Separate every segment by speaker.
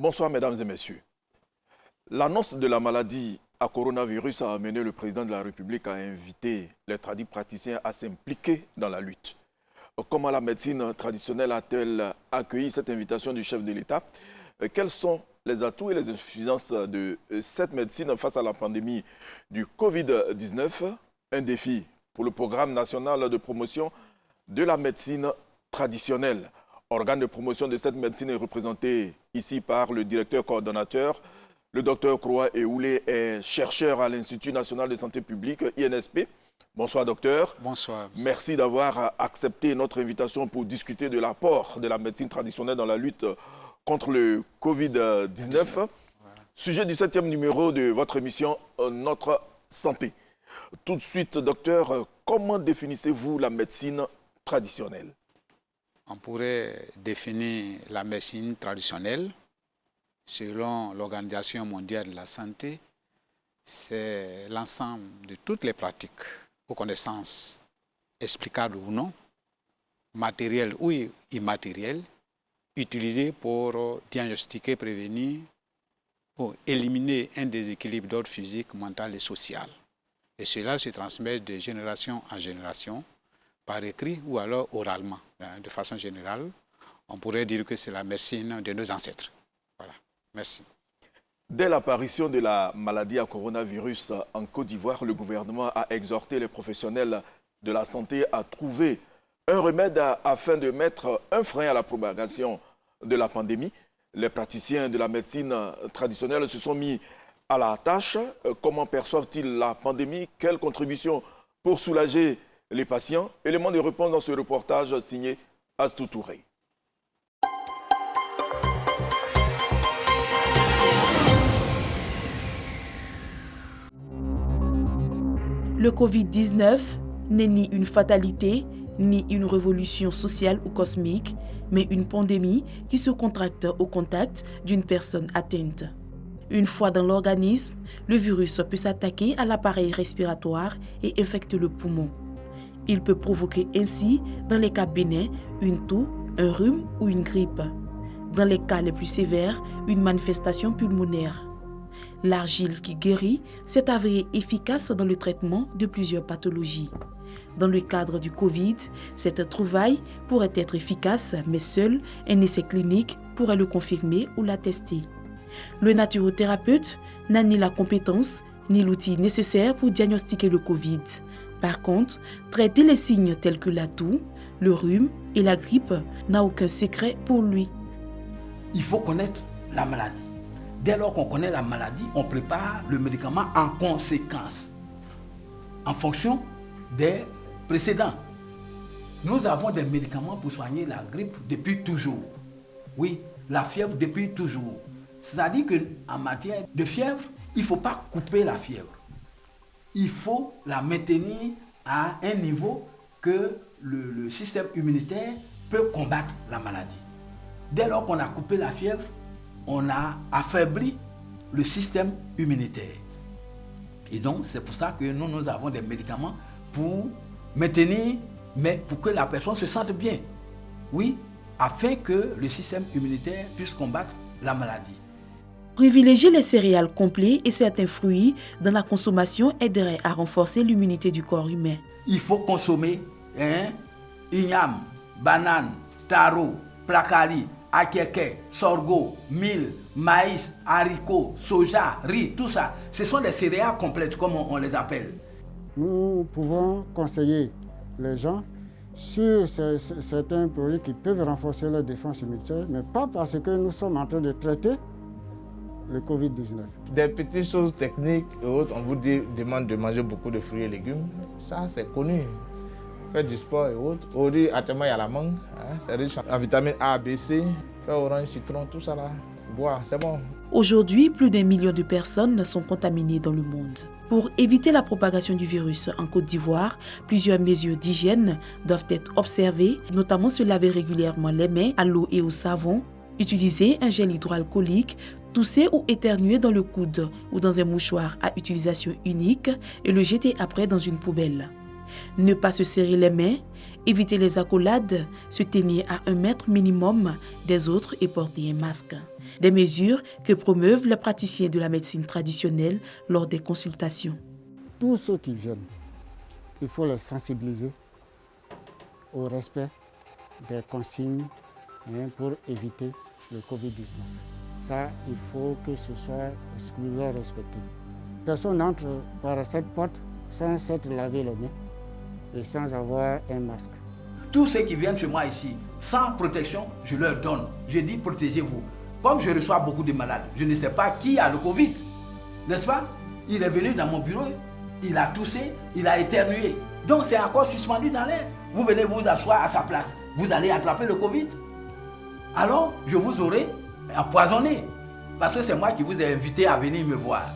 Speaker 1: Bonsoir mesdames et messieurs. L'annonce de la maladie à coronavirus a amené le président de la République à inviter les praticiens à s'impliquer dans la lutte. Comment la médecine traditionnelle a-t-elle accueilli cette invitation du chef de l'État? Quels sont les atouts et les insuffisances de cette médecine face à la pandémie du Covid-19? Un défi pour le programme national de promotion de la médecine traditionnelle. Organe de promotion de cette médecine est représenté ici par le directeur coordonnateur. Le docteur Croix Eoulé est chercheur à l'Institut national de santé publique, INSP. Bonsoir docteur.
Speaker 2: Bonsoir.
Speaker 1: Merci d'avoir accepté notre invitation pour discuter de l'apport de la médecine traditionnelle dans la lutte contre le Covid-19. Voilà. Sujet du 7e numéro de votre émission Notre Santé. Tout de suite, docteur, comment définissez-vous la médecine traditionnelle?
Speaker 2: On pourrait définir la médecine traditionnelle selon l'Organisation mondiale de la santé. C'est l'ensemble de toutes les pratiques aux connaissances explicables ou non, matérielles ou immatérielles, utilisées pour diagnostiquer, prévenir ou éliminer un déséquilibre d'ordre physique, mental et social. Et cela se transmet de génération en génération, par écrit ou alors oralement. De façon générale, on pourrait dire que c'est la médecine de nos ancêtres. Voilà. Merci.
Speaker 1: Dès l'apparition de la maladie à coronavirus en Côte d'Ivoire, le gouvernement a exhorté les professionnels de la santé à trouver un remède afin de mettre un frein à la propagation de la pandémie. Les praticiens de la médecine traditionnelle se sont mis à la tâche. Comment perçoivent-ils la pandémie? Quelle contribution pour soulager les patients? Élément de réponse dans ce reportage signé Astou Touré.
Speaker 3: Le Covid-19 n'est ni une fatalité, ni une révolution sociale ou cosmique, mais une pandémie qui se contracte au contact d'une personne atteinte. Une fois dans l'organisme, le virus peut s'attaquer à l'appareil respiratoire et infecter le poumon. Il peut provoquer ainsi, dans les cas bénins, une toux, un rhume ou une grippe. Dans les cas les plus sévères, une manifestation pulmonaire. L'argile qui guérit s'est avérée efficace dans le traitement de plusieurs pathologies. Dans le cadre du Covid, cette trouvaille pourrait être efficace, mais seul un essai clinique pourrait le confirmer ou l'attester. Le naturothérapeute n'a ni la compétence ni l'outil nécessaire pour diagnostiquer le Covid. Par contre, traiter les signes tels que la toux, le rhume et la grippe n'a aucun secret pour lui.
Speaker 4: Il faut connaître la maladie. Dès lors qu'on connaît la maladie, on prépare le médicament en conséquence, en fonction des précédents. Nous avons des médicaments pour soigner la grippe depuis toujours. Oui, la fièvre depuis toujours. C'est-à-dire qu'en matière de fièvre, il ne faut pas couper la fièvre. Il faut la maintenir à un niveau que le système immunitaire peut combattre la maladie. Dès lors qu'on a coupé la fièvre, on a affaibli le système immunitaire. Et donc, c'est pour ça que nous avons des médicaments pour maintenir, mais pour que la personne se sente bien. Oui, afin que le système immunitaire puisse combattre la maladie.
Speaker 3: Privilégier les céréales complets et certains fruits dans la consommation aiderait à renforcer l'immunité du corps humain.
Speaker 4: Il faut consommer igname, banane, taro, placali, akeke, sorgho, mil, maïs, haricots, soja, riz, tout ça. Ce sont des céréales complètes comme on les appelle.
Speaker 5: Nous pouvons conseiller les gens sur certains produits qui peuvent renforcer leur défense immunitaire, mais pas parce que nous sommes en train de traiter le Covid-19.
Speaker 6: Des petites choses techniques et autres, on vous demande de manger beaucoup de fruits et légumes. Ça, c'est connu. Faire du sport et autres. Aujourd'hui, actuellement, il y a la mangue. C'est riche en vitamines A, B, C. Faire orange, citron, tout ça là. Boire, c'est bon.
Speaker 3: Aujourd'hui, plus d'1 million de personnes sont contaminées dans le monde. Pour éviter la propagation du virus en Côte d'Ivoire, plusieurs mesures d'hygiène doivent être observées, notamment se laver régulièrement les mains à l'eau et au savon, utiliser un gel hydroalcoolique, tousser ou éternuer dans le coude ou dans un mouchoir à utilisation unique et le jeter après dans une poubelle. Ne pas se serrer les mains, éviter les accolades, se tenir à 1 mètre minimum des autres et porter un masque. Des mesures que promeuvent les praticiens de la médecine traditionnelle lors des consultations.
Speaker 5: Tous ceux qui viennent, il faut les sensibiliser au respect des consignes pour éviter le Covid-19. Ça, il faut que ce soit scrupuleux respecté. Personne n'entre par cette porte sans s'être lavé les mains et sans avoir un masque.
Speaker 4: Tous ceux qui viennent chez moi ici, sans protection, je leur donne. Je dis protégez-vous. Comme je reçois beaucoup de malades, je ne sais pas qui a le Covid. N'est-ce pas? Il est venu dans mon bureau, il a toussé, il a éternué. Donc c'est encore suspendu dans l'air. Vous venez vous asseoir à sa place. Vous allez attraper le Covid. Alors, je vous aurai empoisonné. Parce que c'est moi qui vous ai invité à venir me voir.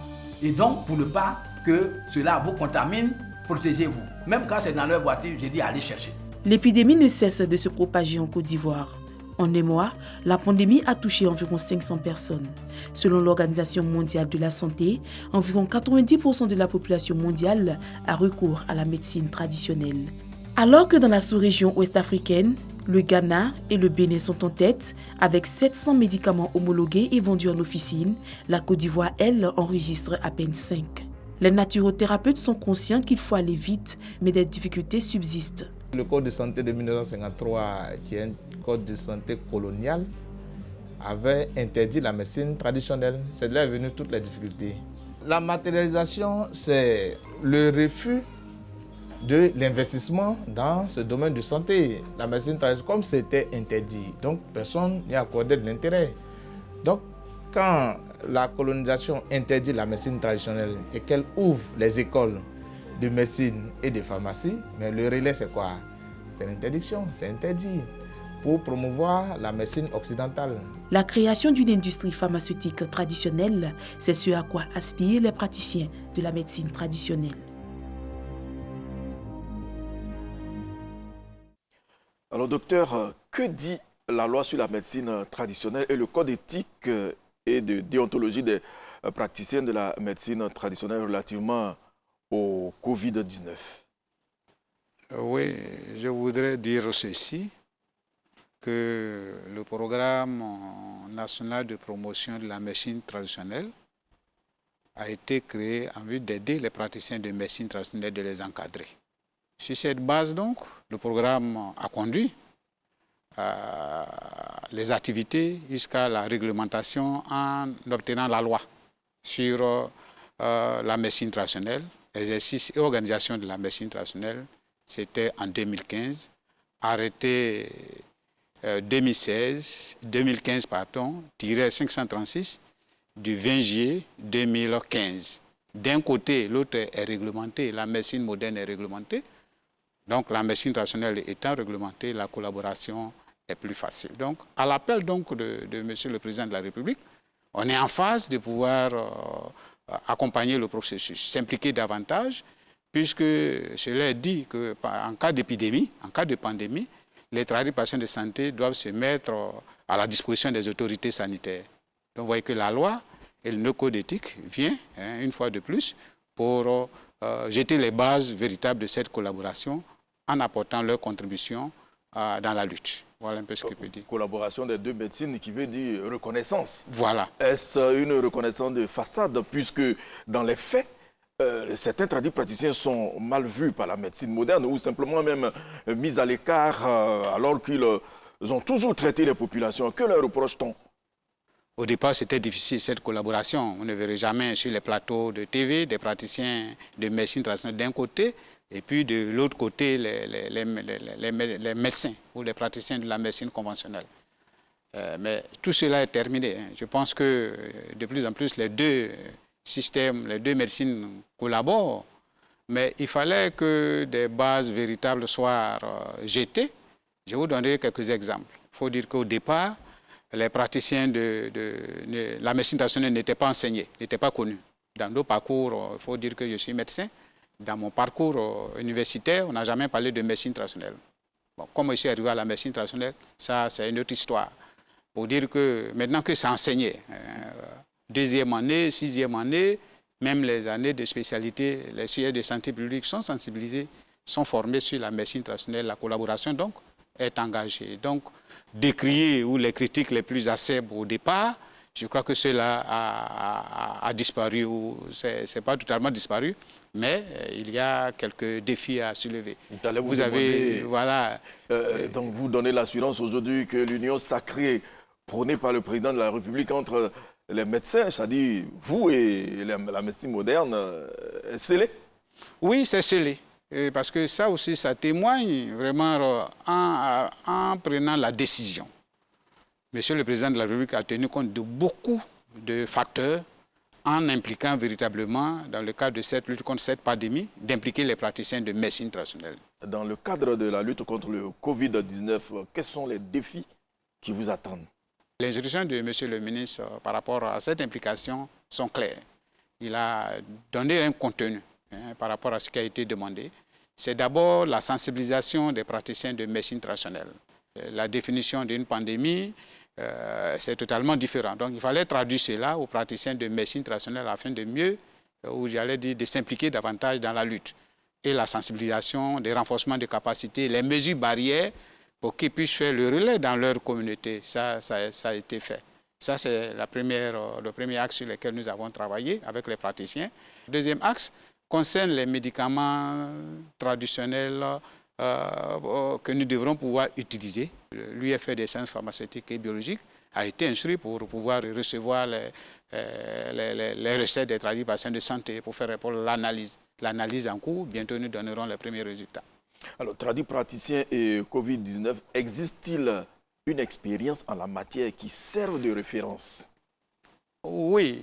Speaker 4: Et donc, pour ne pas que cela vous contamine, protégez-vous. Même quand c'est dans leur voiture, je dis allez chercher.
Speaker 3: L'épidémie ne cesse de se propager en Côte d'Ivoire. En un mois, la pandémie a touché environ 500 personnes. Selon l'Organisation mondiale de la santé, environ 90% de la population mondiale a recours à la médecine traditionnelle. Alors que dans la sous-région ouest-africaine, le Ghana et le Bénin sont en tête, avec 700 médicaments homologués et vendus en officine, la Côte d'Ivoire, elle, enregistre à peine 5. Les naturothérapeutes sont conscients qu'il faut aller vite, mais des difficultés subsistent.
Speaker 6: Le Code de santé de 1953, qui est un code de santé colonial, avait interdit la médecine traditionnelle. C'est de là venues toutes les difficultés. La matérialisation, c'est le refus de l'investissement dans ce domaine de santé. La médecine traditionnelle, comme c'était interdit, donc personne n'y accordait de l'intérêt. Donc, quand la colonisation interdit la médecine traditionnelle et qu'elle ouvre les écoles de médecine et de pharmacie, mais le relais c'est quoi? C'est l'interdiction, c'est interdit pour promouvoir la médecine occidentale.
Speaker 3: La création d'une industrie pharmaceutique traditionnelle, c'est ce à quoi aspirent les praticiens de la médecine traditionnelle.
Speaker 1: Alors docteur, que dit la loi sur la médecine traditionnelle et le code éthique et de déontologie des praticiens de la médecine traditionnelle relativement au Covid-19?
Speaker 2: Oui, je voudrais dire ceci, que le programme national de promotion de la médecine traditionnelle a été créé en vue d'aider les praticiens de médecine traditionnelle de les encadrer. Sur cette base, donc, le programme a conduit les activités jusqu'à la réglementation en obtenant la loi sur la médecine traditionnelle, exercice et organisation de la médecine traditionnelle. C'était en 2015, arrêté 2015-536 du 20 juillet 2015. D'un côté, l'autre est réglementé, la médecine moderne est réglementée. Donc la médecine traditionnelle étant réglementée, la collaboration est plus facile. Donc à l'appel donc de Monsieur le Président de la République, on est en phase de pouvoir accompagner le processus, s'impliquer davantage, puisque cela dit qu'en cas d'épidémie, en cas de pandémie, les tradipraticiens de santé doivent se mettre à la disposition des autorités sanitaires. Donc vous voyez que la loi et le code éthique vient, une fois de plus, pour jeter les bases véritables de cette collaboration en apportant leur contribution dans la lutte. Voilà un peu ce que je peux dire.
Speaker 1: Collaboration des deux médecines qui veut dire reconnaissance.
Speaker 2: Voilà.
Speaker 1: Est-ce une reconnaissance de façade, puisque dans les faits, certains tradipraticiens sont mal vus par la médecine moderne ou simplement même mis à l'écart alors qu'ils ont toujours traité les populations. Que leur reproche-t-on?
Speaker 2: Au départ, c'était difficile cette collaboration. On ne verrait jamais sur les plateaux de TV des praticiens de médecine traditionnelle d'un côté et puis de l'autre côté les médecins ou les praticiens de la médecine conventionnelle. Mais tout cela est terminé. Je pense que de plus en plus les deux systèmes, les deux médecines collaborent, mais il fallait que des bases véritables soient jetées. Je vous donnerai quelques exemples. Il faut dire qu'au départ, les praticiens de la médecine traditionnelle n'étaient pas enseignés, n'étaient pas connus. Dans nos parcours, il faut dire que je suis médecin. Dans mon parcours universitaire, on n'a jamais parlé de médecine traditionnelle. Bon, comme je suis arrivé à la médecine traditionnelle, ça c'est une autre histoire. Pour dire que maintenant que c'est enseigné, deuxième année, sixième année, même les années de spécialité, les sièges de santé publique sont sensibilisés sont formés sur la médecine traditionnelle. La collaboration, donc, est engagée. Donc, décrier ou les critiques les plus acerbes au départ, je crois que cela a disparu, ou c'est pas totalement disparu, mais il y a quelques défis à soulever.
Speaker 1: Vous avez, voilà. Donc vous donnez l'assurance aujourd'hui que l'union sacrée prônée par le président de la République entre les médecins, c'est-à-dire vous et la médecine moderne, est scellée?
Speaker 2: Oui, c'est scellé. Parce que ça aussi, ça témoigne vraiment en prenant la décision. Monsieur le Président de la République a tenu compte de beaucoup de facteurs en impliquant véritablement, dans le cadre de cette lutte contre cette pandémie, d'impliquer les praticiens de médecine traditionnelle.
Speaker 1: Dans le cadre de la lutte contre le Covid-19, quels sont les défis qui vous attendent?
Speaker 2: Les instructions de Monsieur le ministre par rapport à cette implication sont claires. Il a donné un contenu par rapport à ce qui a été demandé. C'est d'abord la sensibilisation des praticiens de médecine traditionnelle. La définition d'une pandémie, c'est totalement différent. Donc il fallait traduire cela aux praticiens de médecine traditionnelle afin de mieux, ou j'allais dire, de s'impliquer davantage dans la lutte. Et la sensibilisation, des renforcements de capacités, les mesures barrières pour qu'ils puissent faire le relais dans leur communauté. Ça a été fait. Ça, c'est le premier axe sur lequel nous avons travaillé avec les praticiens. Le deuxième axe concerne les médicaments traditionnels que nous devrons pouvoir utiliser. L'UFR des sciences pharmaceutiques et biologiques a été instruit pour pouvoir recevoir les recettes des tradis patients de santé pour faire l'analyse. L'analyse en cours, bientôt nous donnerons les premiers résultats.
Speaker 1: Alors, tradis praticiens et Covid-19, existe-t-il une expérience en la matière qui serve de référence?
Speaker 2: Oui,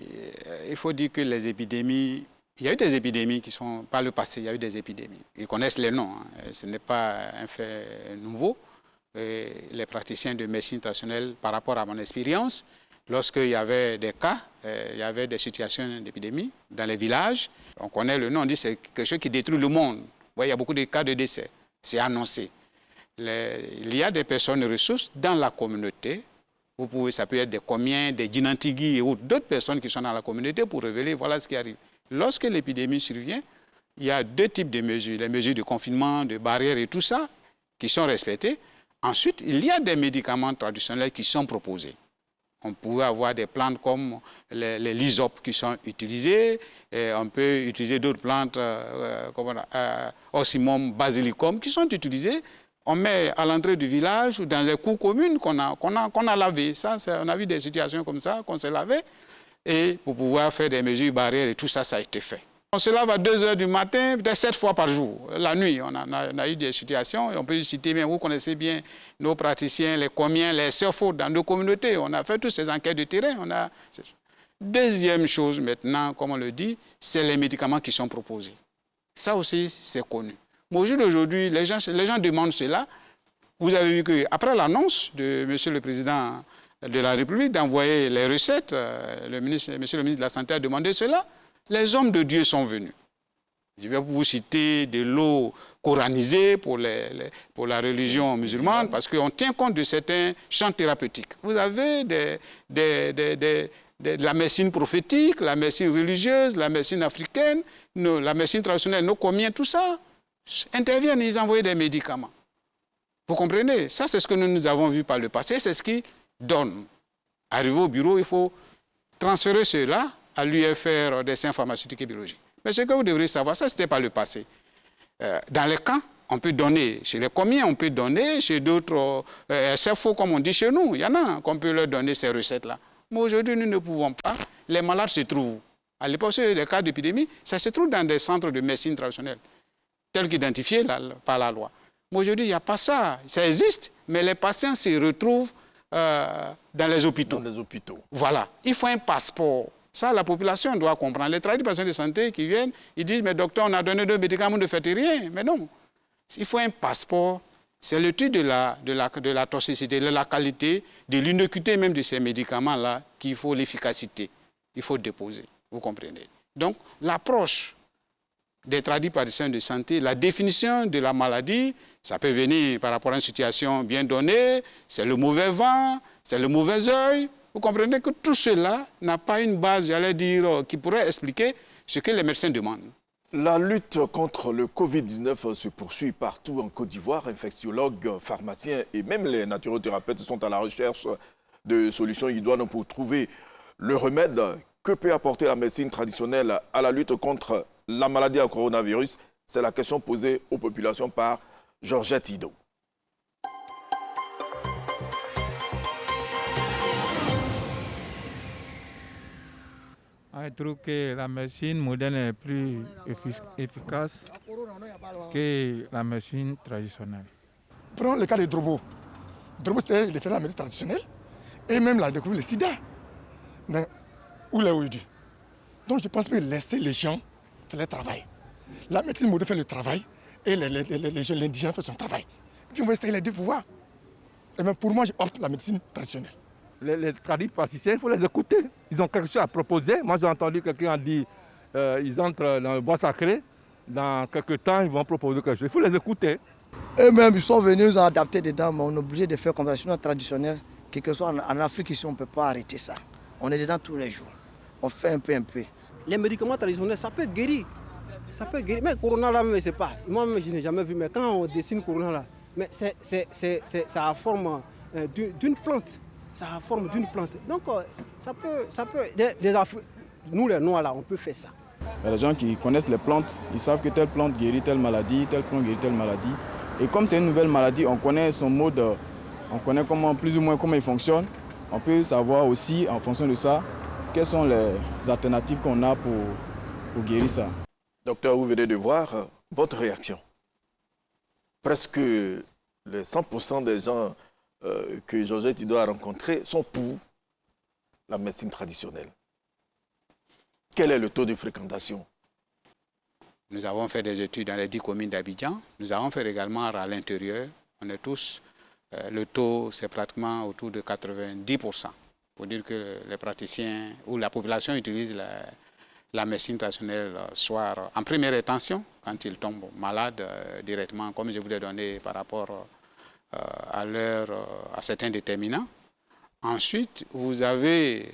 Speaker 2: il faut dire que les épidémies, il y a eu des épidémies qui sont, par le passé, il y a eu des épidémies. Ils connaissent les noms, ce n'est pas un fait nouveau. Et les praticiens de médecine traditionnelle, par rapport à mon expérience, lorsqu'il y avait des cas, il y avait des situations d'épidémie dans les villages, on connaît le nom, on dit que c'est quelque chose qui détruit le monde. Il y a beaucoup de cas de décès, c'est annoncé. Il y a des personnes ressources dans la communauté. Vous pouvez, ça peut être des Comiens, des Djinantigui et d'autres personnes qui sont dans la communauté pour révéler voilà ce qui arrive. Lorsque l'épidémie survient, il y a deux types de mesures, les mesures de confinement, de barrières et tout ça, qui sont respectées. Ensuite, il y a des médicaments traditionnels qui sont proposés. On pouvait avoir des plantes comme les lysopes qui sont utilisées. Et on peut utiliser d'autres plantes comme Ocimum basilicum qui sont utilisées. On met à l'entrée du village ou dans des cours communes qu'on a lavées. Ça, on a vu des situations comme ça, qu'on s'est lavé. Et pour pouvoir faire des mesures barrières et tout ça, ça a été fait. On se lave à 2 h du matin, peut-être 7 fois par jour. La nuit, on a eu des situations, et on peut citer bien, vous connaissez bien nos praticiens, les Comiens, les Serfos dans nos communautés. On a fait toutes ces enquêtes de terrain. Deuxième chose maintenant, comme on le dit, c'est les médicaments qui sont proposés. Ça aussi, c'est connu. Mais au jour d'aujourd'hui, les gens demandent cela. Vous avez vu qu'après l'annonce de M. le Président de la République d'envoyer les recettes, Monsieur le ministre de la Santé a demandé cela, les hommes de Dieu sont venus. Je vais vous citer de l'eau coranisée pour la religion musulmane, parce qu'on tient compte de certains champs thérapeutiques. Vous avez de la médecine prophétique, la médecine religieuse, la médecine africaine, la médecine traditionnelle, nos Comiens, tout ça, interviennent et ils envoient des médicaments. Vous comprenez? Ça, c'est ce que nous avons vu par le passé, c'est ce qui donne. Arrivé au bureau, il faut transférer cela à l'UFR des sciences pharmaceutiques et biologiques. Mais ce que vous devrez savoir, ça, c'était par le passé. Dans les camps, on peut donner chez les Comiens, on peut donner chez d'autres SFO, comme on dit chez nous. Il y en a qu'on peut leur donner ces recettes-là. Mais aujourd'hui, nous ne pouvons pas. Les malades se trouvent. À l'époque, sur les cas d'épidémie, ça se trouve dans des centres de médecine traditionnelle, tels qu'identifiés par la loi. Mais aujourd'hui, il n'y a pas ça. Ça existe, mais les patients se retrouvent dans les hôpitaux.
Speaker 1: Dans les hôpitaux.
Speaker 2: Voilà. Il faut un passeport. Ça, la population doit comprendre. Les tradis patients de santé qui viennent, ils disent, mais docteur, on a donné 2 médicaments, ne faites rien. Mais non. Il faut un passeport. C'est l'étude de la toxicité, de la qualité, de l'innocuité même de ces médicaments-là qu'il faut l'efficacité. Il faut déposer. Vous comprenez? Donc, l'approche des tradis praticiens de santé, la définition de la maladie, ça peut venir par rapport à une situation bien donnée, c'est le mauvais vent, c'est le mauvais œil. Vous comprenez que tout cela n'a pas une base, j'allais dire, qui pourrait expliquer ce que les médecins demandent.
Speaker 1: La lutte contre le Covid-19 se poursuit partout en Côte d'Ivoire. Infectiologues, pharmaciens et même les naturothérapeutes sont à la recherche de solutions idoines pour trouver le remède que peut apporter la médecine traditionnelle à la lutte contre la maladie à coronavirus. C'est la question posée aux populations par Georgette Ido.
Speaker 7: Je trouve que la médecine moderne est plus efficace que la médecine traditionnelle.
Speaker 8: Prenons le cas de Drobo. Drobo, c'était il fait la médecine traditionnelle et même là, il a découvert le sida. Mais où il est aujourd'hui? Donc je pense que laisser les gens faire le travail. La médecine moderne fait le travail et l'indigène fait son travail. Et puis on va essayer les deux pouvoirs. Et même pour moi, j'opte la médecine traditionnelle.
Speaker 9: Les tradipraticiens, il faut les écouter. Ils ont quelque chose à proposer. Moi, j'ai entendu quelqu'un a dit ils entrent dans le bois sacré. Dans quelques temps, ils vont proposer quelque chose. Il faut les écouter.
Speaker 10: Eux-mêmes, ils sont venus, ils ont adapté dedans, mais on est obligé de faire comme ça. Sinon, traditionnel, quel que soit en Afrique, ici, on ne peut pas arrêter ça. On est dedans tous les jours. On fait un peu.
Speaker 11: Les médicaments traditionnels, ça peut guérir. Ça peut guérir. Mais Corona, là, je ne sais pas. Moi-même, je n'ai jamais vu. Mais quand on dessine Corona, là, mais ça a forme d'une plante. Ça a forme d'une plante. Donc, ça peut nous, les Noirs, là, on peut faire ça.
Speaker 12: Il y a des gens qui connaissent les plantes, ils savent que telle plante guérit telle maladie, telle plante guérit telle maladie. Et comme c'est une nouvelle maladie, on connaît son mode, on connaît plus ou moins comment il fonctionne. On peut savoir aussi, en fonction de ça, quelles sont les alternatives qu'on a pour guérir ça.
Speaker 1: Docteur, vous venez de voir votre réaction. Presque les 100% des gens que Georgette Ido a rencontrés sont pour la médecine traditionnelle. Quel est le taux de fréquentation?
Speaker 2: Nous avons fait des études dans les 10 communes d'Abidjan. Nous avons fait également à l'intérieur. On est tous, le taux c'est pratiquement autour de 90%. Pour dire que les praticiens ou la population utilise la médecine traditionnelle soit en première intention, quand ils tombent malades directement, comme je vous l'ai donné par rapport à certains déterminants. Ensuite, vous avez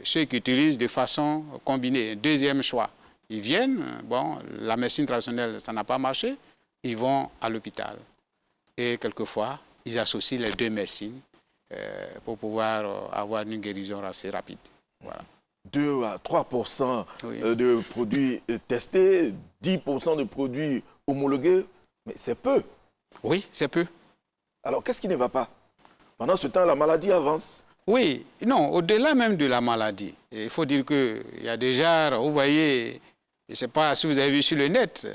Speaker 2: ceux qui utilisent de façon combinée. Deuxième choix, ils viennent, bon, la médecine traditionnelle, ça n'a pas marché, ils vont à l'hôpital. Et quelquefois, ils associent les deux médecines pour pouvoir avoir une guérison assez rapide. Voilà.
Speaker 1: 2 à 3%
Speaker 2: oui.
Speaker 1: De produits testés, 10% de produits homologués, mais c'est peu.
Speaker 2: Oui, c'est peu.
Speaker 1: Alors, qu'est-ce qui ne va pas? Pendant ce temps, la maladie avance.
Speaker 2: Oui, non, au-delà même de la maladie. Il faut dire qu'il y a déjà, vous voyez, je ne sais pas si vous avez vu sur le net,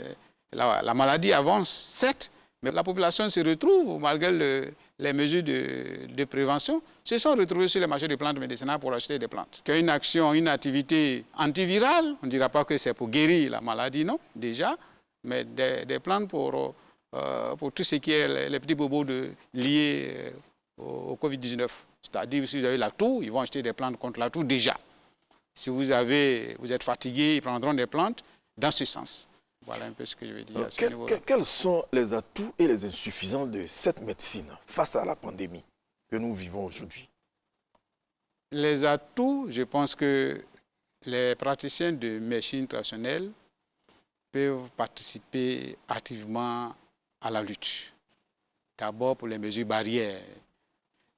Speaker 2: la maladie avance, certes, mais la population se retrouve, malgré les mesures de prévention, se sont retrouvés sur les marchés de plantes médicinales pour acheter des plantes. Qu'il y a une action, une activité antivirale, on ne dira pas que c'est pour guérir la maladie, non, déjà, mais des plantes pour tout ce qui est les petits bobos liés au Covid-19. C'est-à-dire, si vous avez la toux, ils vont acheter des plantes contre la toux déjà. Si vous êtes fatigué, ils prendront des plantes dans ce sens. Voilà un peu ce que je veux dire à ce niveau-là.
Speaker 1: Quels sont les atouts et les insuffisances de cette médecine face à la pandémie que nous vivons aujourd'hui?
Speaker 2: Les atouts, je pense que les praticiens de médecine traditionnelle peuvent participer activement à la lutte. D'abord pour les mesures barrières.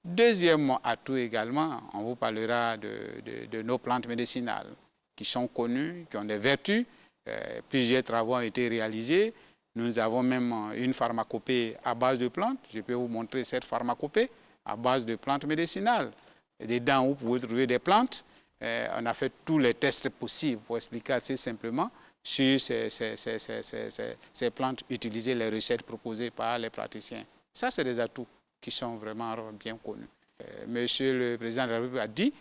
Speaker 2: Deuxième atout également, on vous parlera de nos plantes médicinales qui sont connues, qui ont des vertus. Plusieurs travaux ont été réalisés. Nous avons même une pharmacopée à base de plantes. Je peux vous montrer cette pharmacopée à base de plantes médicinales. Et dedans, vous pouvez trouver des plantes. On a fait tous les tests possibles pour expliquer assez simplement sur ces plantes utilisées, les recettes proposées par les praticiens. Ça, c'est des atouts qui sont vraiment bien connus. Monsieur le Président de la République a dit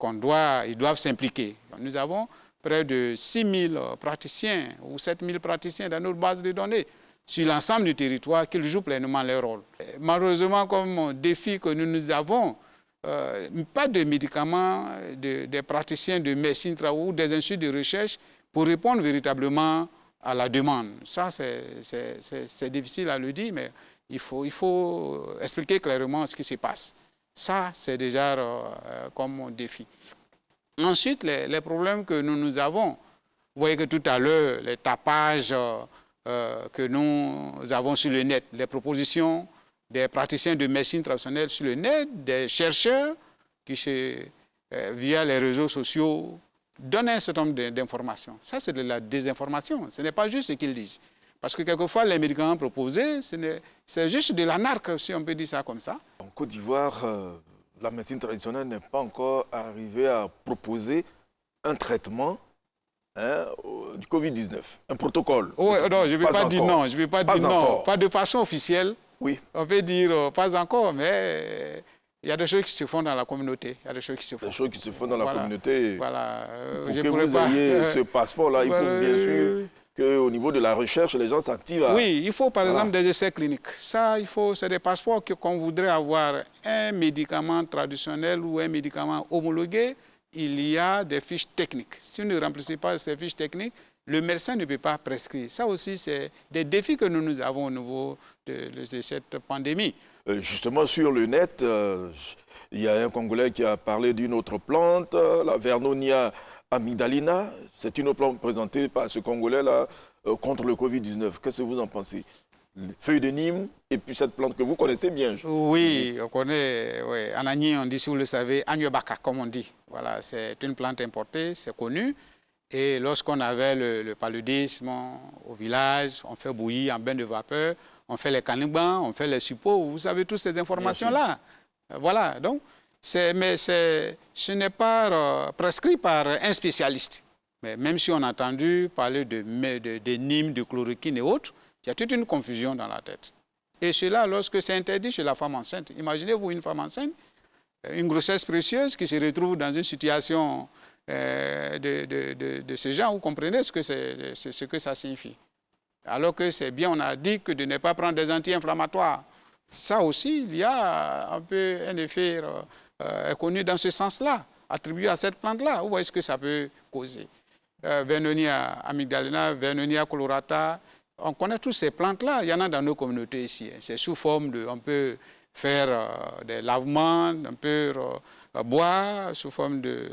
Speaker 2: qu'ils doivent s'impliquer. Nous avons près de 6 000 praticiens ou 7 000 praticiens dans notre base de données sur l'ensemble du territoire qui jouent pleinement leur rôle. Malheureusement, comme défi que nous avons, pas de médicaments, des praticiens de médecine ou des instituts de recherche pour répondre véritablement à la demande. Ça, c'est difficile à le dire, mais il faut expliquer clairement ce qui se passe. Ça, c'est déjà comme défi. Ensuite, les problèmes que nous avons, Vous voyez que tout à l'heure, les tapages que nous avons sur le net, les propositions des praticiens de médecine traditionnelle sur le net, des chercheurs qui, via les réseaux sociaux, donnent un certain nombre d'informations. Ça, c'est de la désinformation. Ce n'est pas juste ce qu'ils disent. Parce que quelquefois, les médicaments proposés, c'est juste de l'anarque, si on peut dire ça comme ça.
Speaker 1: En Côte d'Ivoire, la médecine traditionnelle n'est pas encore arrivée à proposer un traitement du Covid-19, un protocole.
Speaker 2: Oh, non, je ne vais pas dire non. Je vais pas dire non. Pas de façon officielle.
Speaker 1: Oui.
Speaker 2: On peut dire pas encore, mais il y a des choses qui se font dans la communauté. Il y a des choses qui se font.
Speaker 1: Des choses qui se font dans la communauté.
Speaker 2: Voilà.
Speaker 1: Pour que vous ayez ce passeport-là, il faut bien sûr qu'au niveau de la recherche, les gens s'activent.
Speaker 2: Oui, il faut par exemple des essais cliniques. Ça, c'est des passeports qu'on voudrait avoir un médicament traditionnel ou un médicament homologué. Il y a des fiches techniques. Si vous ne remplissez pas ces fiches techniques, le médecin ne peut pas prescrire. Ça aussi, c'est des défis que nous avons au niveau de cette pandémie.
Speaker 1: Justement, sur le net, il y a un Congolais qui a parlé d'une autre plante, la Vernonia amygdalina. C'est une plante présentée par ce Congolais-là contre le Covid-19. Qu'est-ce que vous en pensez? Feuilles de Nîmes et puis cette plante que vous connaissez bien.
Speaker 2: Oui, on connaît. Oui. En Agni, on dit, si vous le savez, Agnobaka, comme on dit. Voilà, c'est une plante importée, c'est connu. Et lorsqu'on avait le paludisme au village, on fait bouillir en bain de vapeur, on fait les canibans, on fait les suppos, vous savez toutes ces informations-là. Voilà, donc, mais ce n'est pas prescrit par un spécialiste. Mais même si on a entendu parler de Nîmes, de chloroquine et autres, il y a toute une confusion dans la tête. Et cela, lorsque c'est interdit chez la femme enceinte. Imaginez-vous une femme enceinte, une grossesse précieuse qui se retrouve dans une situation de ce genre, vous comprenez ce que ça signifie. Alors que c'est bien, on a dit que de ne pas prendre des anti-inflammatoires. Ça aussi, il y a un peu un effet connu dans ce sens-là, attribué à cette plante-là. Vous voyez ce que ça peut causer. Vernonia amygdalina, Vernonia colorata, on connaît toutes ces plantes-là, il y en a dans nos communautés ici. C'est sous forme de, on peut faire des lavements, on peut boire sous forme de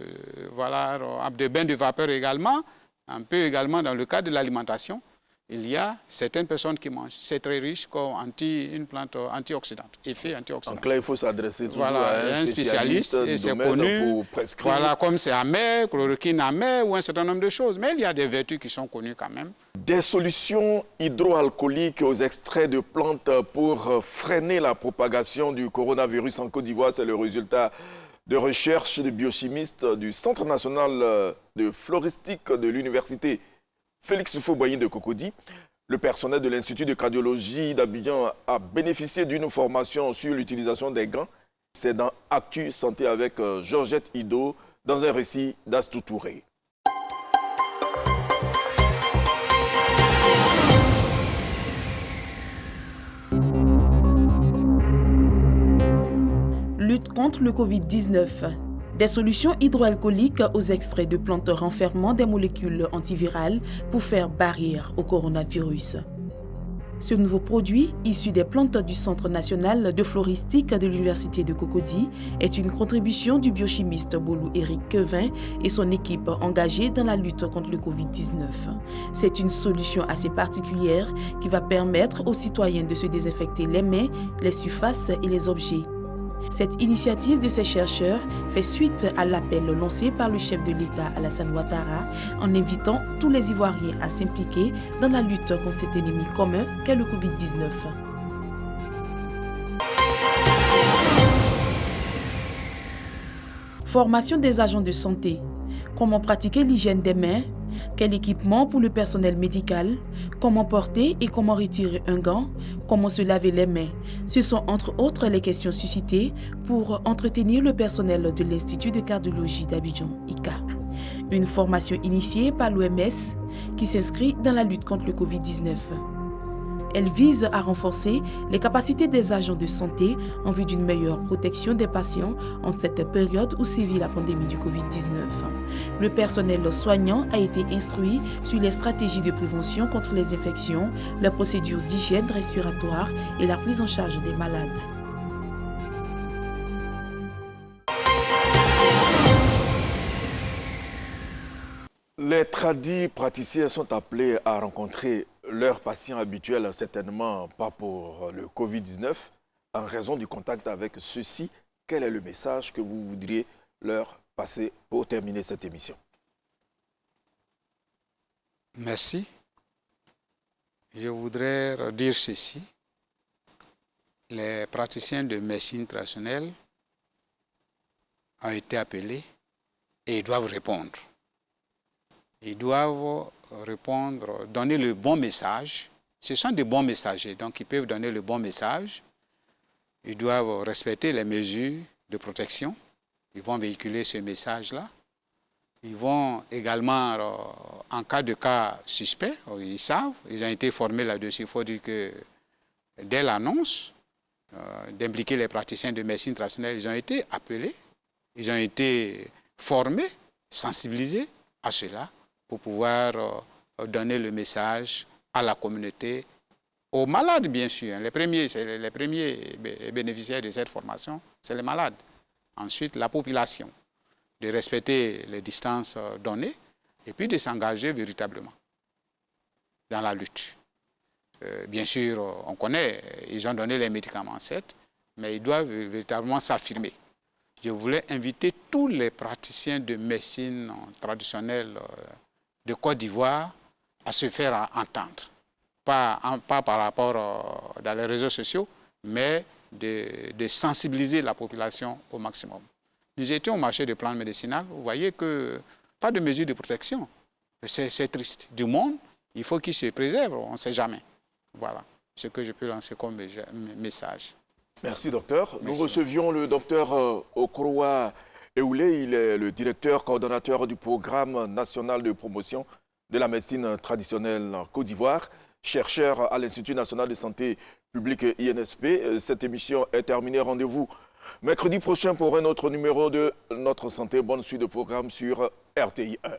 Speaker 2: bains de vapeur également. On peut également, dans le cadre de l'alimentation, il y a certaines personnes qui mangent. C'est très riche comme une plante antioxydante, effet antioxydant.
Speaker 1: Donc là, il faut s'adresser toujours à un spécialiste
Speaker 2: et c'est connu
Speaker 1: pour prescrire.
Speaker 2: Voilà, comme c'est amer, chloroquine amer ou un certain nombre de choses. Mais il y a des vertus qui sont connues quand même.
Speaker 1: Des solutions hydroalcooliques aux extraits de plantes pour freiner la propagation du coronavirus en Côte d'Ivoire, c'est le résultat de recherche de biochimistes du Centre national de floristique de l'université Félix Houphouët-Boigny de Cocody. Le personnel de l'Institut de cardiologie d'Abidjan a bénéficié d'une formation sur l'utilisation des gants. C'est dans Actu Santé avec Georgette Ido, dans un récit d'Astou Touré.
Speaker 3: Lutte contre le Covid-19. Des solutions hydroalcooliques aux extraits de plantes renfermant des molécules antivirales pour faire barrière au coronavirus. Ce nouveau produit, issu des plantes du Centre national de floristique de l'Université de Cocody, est une contribution du biochimiste Bolou Éric Quevin et son équipe engagée dans la lutte contre le Covid-19. C'est une solution assez particulière qui va permettre aux citoyens de se désinfecter les mains, les surfaces et les objets. Cette initiative de ces chercheurs fait suite à l'appel lancé par le chef de l'État Alassane Ouattara en invitant tous les Ivoiriens à s'impliquer dans la lutte contre cet ennemi commun qu'est le Covid-19. Formation des agents de santé. Comment pratiquer l'hygiène des mains? Quel équipement pour le personnel médical? Comment porter et comment retirer un gant? Comment se laver les mains? Ce sont entre autres les questions suscitées pour entretenir le personnel de l'Institut de cardiologie d'Abidjan, ICA. Une formation initiée par l'OMS qui s'inscrit dans la lutte contre le Covid-19. Elle vise à renforcer les capacités des agents de santé en vue d'une meilleure protection des patients en cette période où sévit la pandémie du Covid-19. Le personnel soignant a été instruit sur les stratégies de prévention contre les infections, les procédures d'hygiène respiratoire et la prise en charge des malades.
Speaker 1: Les tradis praticiens sont appelés à rencontrer leurs patients habituels, certainement pas pour le Covid-19, en raison du contact avec ceux-ci. Quel est le message que vous voudriez leur passer pour terminer cette émission?
Speaker 2: Merci. Je voudrais dire ceci. Les praticiens de médecine traditionnelle ont été appelés et ils doivent répondre. Ils doivent répondre, donner le bon message. Ce sont des bons messagers, donc ils peuvent donner le bon message. Ils doivent respecter les mesures de protection. Ils vont véhiculer ce message-là. Ils vont également, en cas de cas suspect, ils savent, ils ont été formés là-dessus. Il faut dire que dès l'annonce d'impliquer les praticiens de médecine traditionnelle, ils ont été appelés, ils ont été formés, sensibilisés à cela pour pouvoir donner le message à la communauté, aux malades bien sûr. Les premiers bénéficiaires de cette formation, c'est les malades. Ensuite, la population, de respecter les distances données et puis de s'engager véritablement dans la lutte. Bien sûr, on connaît, ils ont donné les médicaments, certes, mais ils doivent véritablement s'affirmer. Je voulais inviter tous les praticiens de médecine traditionnelle de Côte d'Ivoire à se faire entendre. Pas par rapport dans les réseaux sociaux, mais de sensibiliser la population au maximum. Nous étions au marché des plantes médicinales, vous voyez que pas de mesures de protection. C'est triste. Du monde, il faut qu'il se préserve, on ne sait jamais. Voilà ce que je peux lancer comme message.
Speaker 1: Merci, docteur.
Speaker 2: Merci.
Speaker 1: Nous recevions le docteur Okoroa Eoulé. Il est le directeur coordonnateur du programme national de promotion de la médecine traditionnelle en Côte d'Ivoire, chercheur à l'Institut national de santé publique INSP. Cette émission est terminée. Rendez-vous mercredi prochain pour un autre numéro de Notre Santé. Bonne suite de programme sur RTI 1.